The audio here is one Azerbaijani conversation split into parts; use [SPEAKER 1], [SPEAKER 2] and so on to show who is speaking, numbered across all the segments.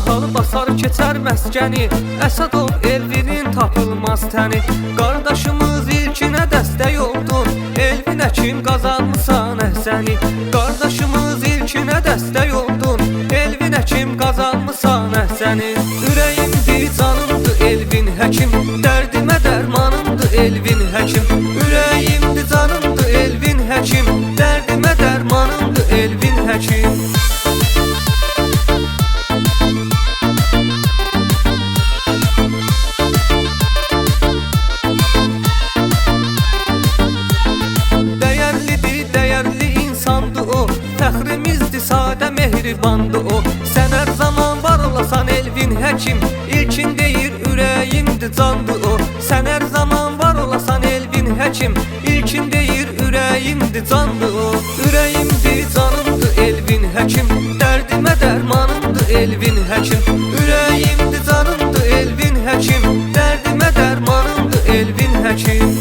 [SPEAKER 1] Bahar basar keçər məskəni, Əsədov Elvinin tapılmaz təni. Qardaşımız ilkinə dəstək oldun, Elvinə kim qazanmısan əhsəni. Qardaşımız ilkinə dəstək oldun, Elvinə kim qazanmısan əhsəni. Ürəyimdir, canımdır Elvin həkim, dərdimə dərmanımdır Elvin həkim. Ürəyimdir, canımdır Elvin həkim, dərdimə dərmanımdır Elvin həkim. Fəxrimizdir, sadə mehribandır o. Sən hər zaman var olasan Elvin həkim, İlkin deyir ürəyimdir, candır o. Sən hər zaman var olasan Elvin həkim, İlkin deyir ürəyimdir, candır o. Ürəyimdir, canımdır Elvin həkim, dərdimə dərmanımdır Elvin həkim. Ürəyimdir, canımdır Elvin həkim, dərdimə dərmanımdır Elvin həkim.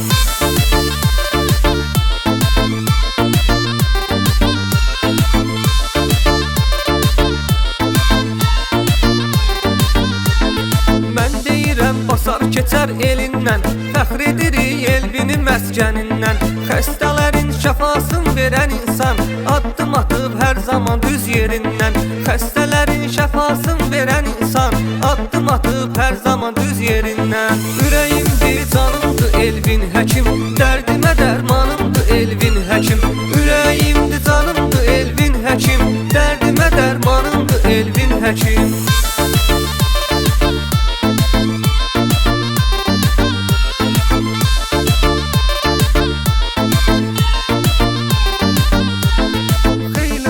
[SPEAKER 1] Basar keçər elindən, fəxr edirik Elvinin məskənindən. Xəstələrin şəfasını verən insan, addım atıb hər zaman düz yerindən. Xəstələrin şəfasını verən insan, addım atıb hər zaman düz yerindən. Ürəyimdir, canımdır Elvin həkim, dərdimə dərmanımdır Elvin həkim. Ürəyimdir, canımdır Elvin həkim, dərdimə dərmanımdır Elvin həkim.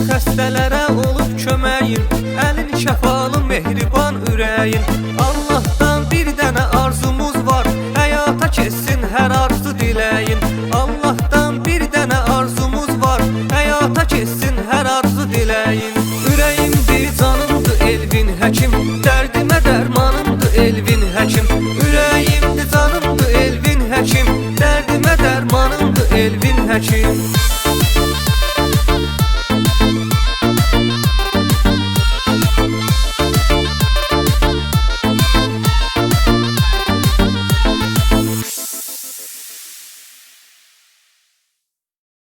[SPEAKER 1] Xəstələrə olub köməyin, əlin şəfalı mehriban ürəyin. Allahdan bir dənə arzumuz var, həyata keçsin hər arzu diləyin. Allahdan bir dənə arzumuz var, həyata keçsin hər arzu diləyin. Ürəyimdir, canımdır Elvin həkim, dərdimə dərmanımdır Elvin həkim. Ürəyimdir, canımdır Elvin həkim, dərdimə dərmanımdır Elvin həkim.